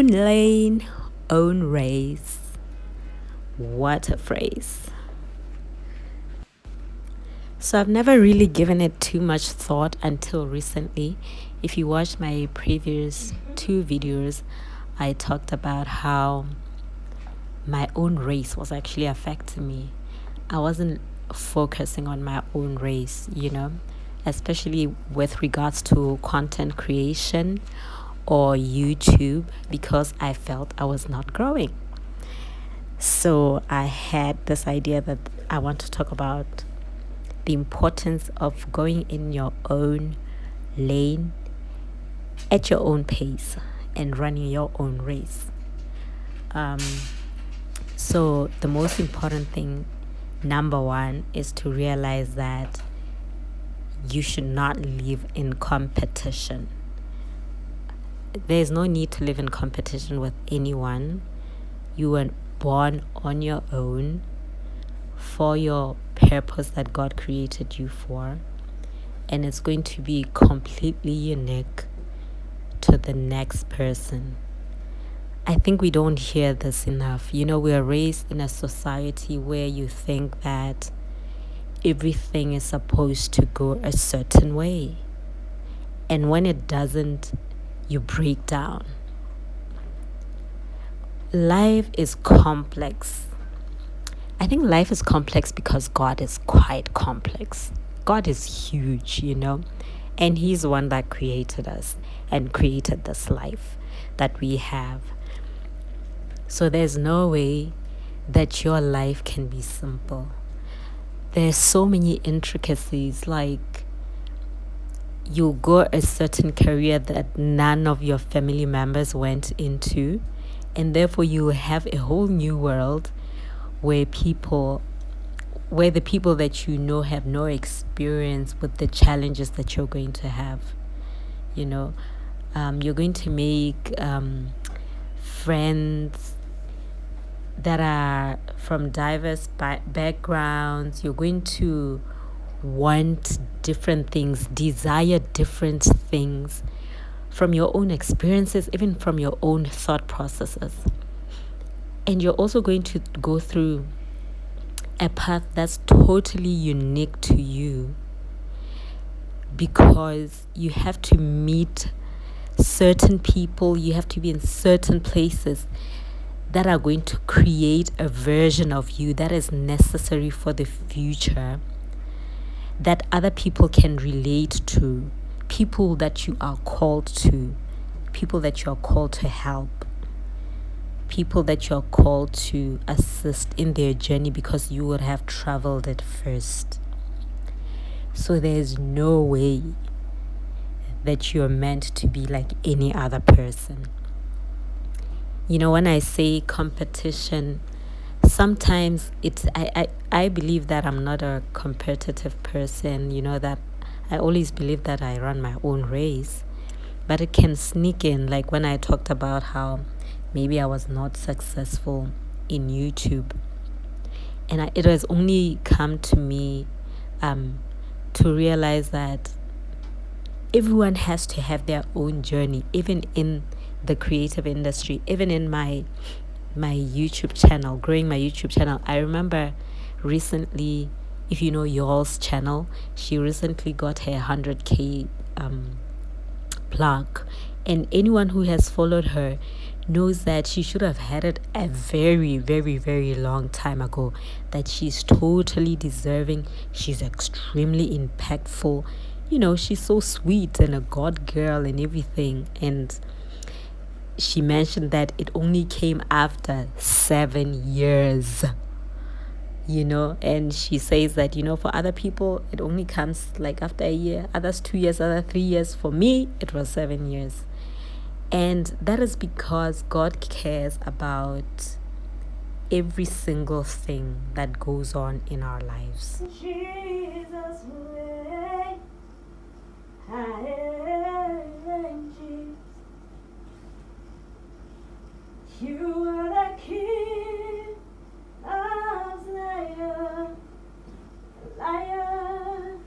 Own lane, own race. What a phrase. So I've never really given it too much thought until recently. If you watched my previous 2 videos, I talked about how my own race was actually affecting me. I wasn't focusing on my own race, especially with regards to content creation or YouTube, because I felt I was not growing. So I had this idea that I want to talk about the importance of going in your own lane at your own pace and running your own race. So the most important thing, number one, is to realize that you should not live in competition. There's no need to live in competition with anyone. You were born on your own for your purpose that God created you for, and it's going to be completely unique to the next person. I think we don't hear this enough. We are raised in a society where you think that everything is supposed to go a certain way, and when it doesn't, you break down. Life is complex. I think life is complex because God is quite complex. God is huge, and He's the one that created us and created this life that we have. So there's no way that your life can be simple. There's so many intricacies, like you go a certain career that none of your family members went into, and therefore you have a whole new world where the people that have no experience with the challenges that you're going to have. You're going to make friends that are from diverse backgrounds. You're going to want different things, desire different things from your own experiences, even from your own thought processes. And you're also going to go through a path that's totally unique to you, because you have to meet certain people, you have to be in certain places that are going to create a version of you that is necessary for the future, that other people can relate to, people that you are called to, people that you are called to help, people that you are called to assist in their journey because you would have traveled it first. So there's no way that you're meant to be like any other person. When I say competition, sometimes I believe that I'm not a competitive person, that I always believe that I run my own race, but it can sneak in, like when I talked about how maybe I was not successful in YouTube, and it has only come to me to realize that everyone has to have their own journey, even in the creative industry, even in my YouTube channel, growing my YouTube channel. I remember recently, if you know y'all's channel, she recently got her 100K plaque, and anyone who has followed her knows that she should have had it a very, very, very long time ago, that she's totally deserving. She's extremely impactful. She's so sweet and a God girl and everything. And she mentioned that it only came after 7 years, and she says that, for other people, it only comes like after a year, others 2 years, others 3 years. For me, it was 7 years. And that is because God cares about every single thing that goes on in our lives. Jesus, you are the King of Zion, Lion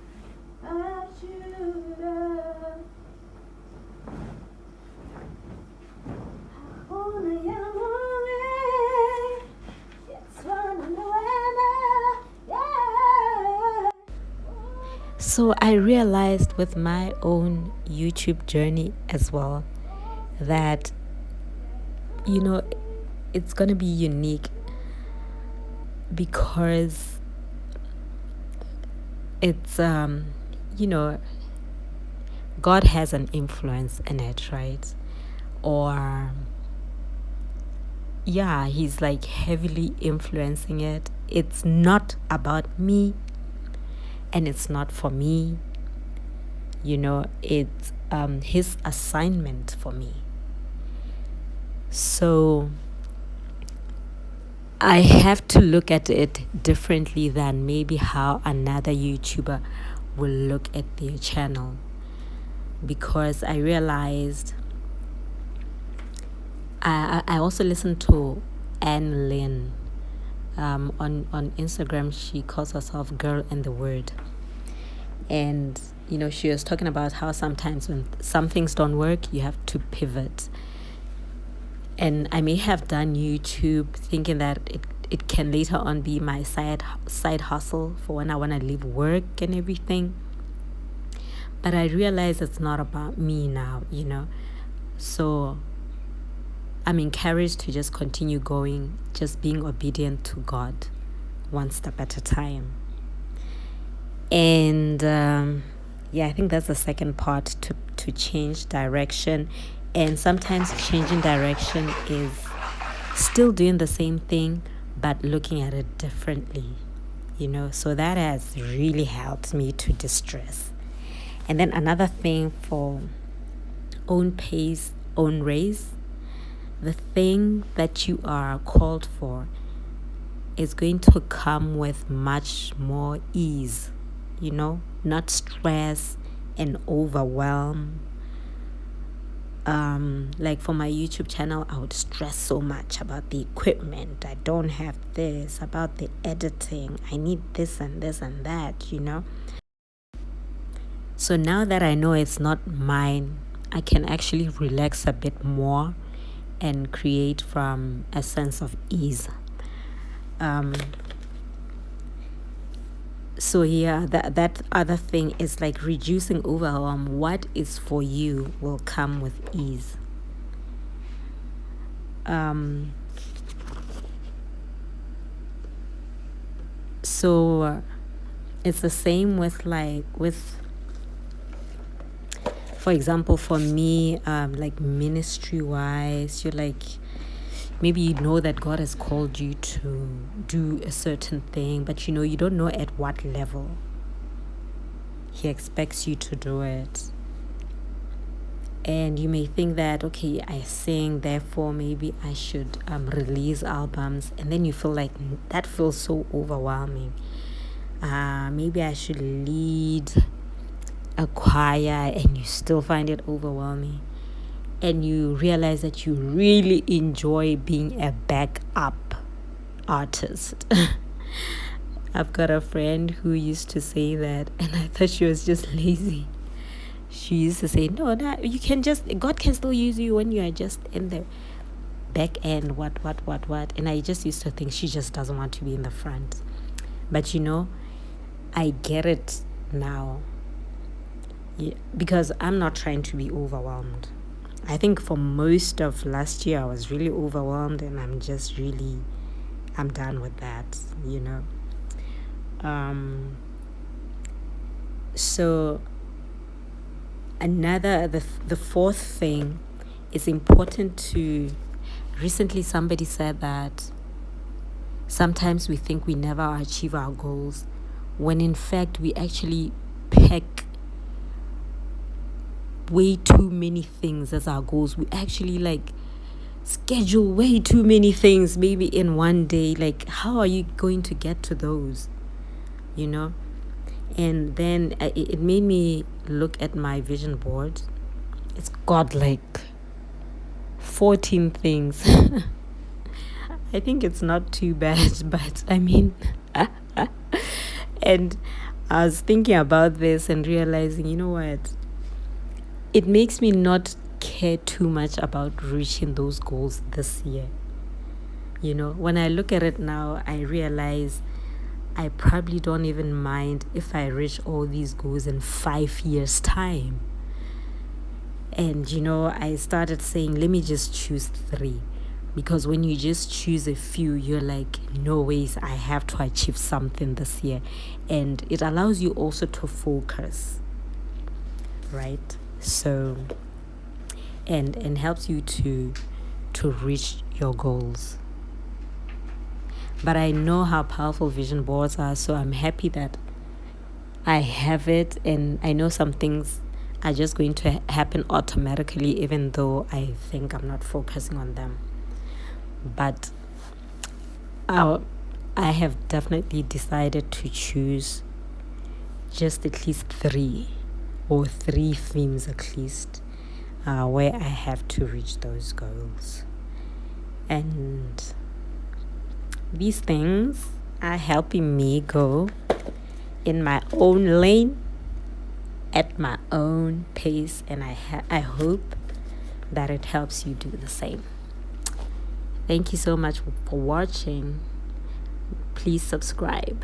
of Judah. So I realized with my own YouTube journey as well that, it's going to be unique because it's, God has an influence in it, right? Or, yeah, He's like heavily influencing it. It's not about me and it's not for me. It's His assignment for me. So I have to look at it differently than maybe how another YouTuber will look at their channel, because I realized I also listened to Anne Lynn on Instagram. She calls herself Girl and the Word, and she was talking about how sometimes when some things don't work, you have to pivot. And I may have done YouTube thinking that it can later on be my side hustle for when I want to leave work and everything. But I realize it's not about me now, So I'm encouraged to just continue going, just being obedient to God, one step at a time. And I think that's the second part, to change direction. And sometimes changing direction is still doing the same thing, but looking at it differently, So that has really helped me to distress. And then another thing for own pace, own race, the thing that you are called for is going to come with much more ease, not stress and overwhelm. Like for my YouTube channel, I would stress so much about the equipment. I don't have this, about the editing. I need this and this and that, So now that I know it's not mine, I can actually relax a bit more and create from a sense of ease. So yeah, that other thing is like reducing overwhelm. What is for you will come with ease. So it's the same with for example, for me, like ministry wise, you're like, maybe you know that God has called you to do a certain thing, but you don't know at what level He expects you to do it. And you may think that, okay, I sing, therefore maybe I should release albums. And then you feel like that feels so overwhelming. Maybe I should lead a choir, and you still find it overwhelming. And you realize that you really enjoy being a backup artist. I've got a friend who used to say that, and I thought she was just lazy. She used to say, no, you can God can still use you when you are just in the back end, what. And I just used to think she just doesn't want to be in the front. But I get it now. Yeah, because I'm not trying to be overwhelmed. I think for most of last year, I was really overwhelmed, and I'm done with that, So the fourth thing is important to, recently somebody said that sometimes we think we never achieve our goals, when in fact we actually pack way too many things as our goals. We actually schedule way too many things maybe in one day. Like, how are you going to get to those, And then it made me look at my vision board. It's got 14 things. I think it's not too bad, but I mean and I was thinking about this and realizing, what, it makes me not care too much about reaching those goals this year. When I look at it now, I realize I probably don't even mind if I reach all these goals in 5 years' time. And I started saying, let me just choose 3. Because when you just choose a few, you're like, no ways, I have to achieve something this year. And it allows you also to focus, right? So, and helps you to reach your goals. But I know how powerful vision boards are, so I'm happy that I have it, and I know some things are just going to happen automatically, even though I think I'm not focusing on them. But I have definitely decided to choose just at least 3 or 3 themes at least where I have to reach those goals. And these things are helping me go in my own lane at my own pace, and I hope that it helps you do the same. Thank you so much for watching. Please subscribe.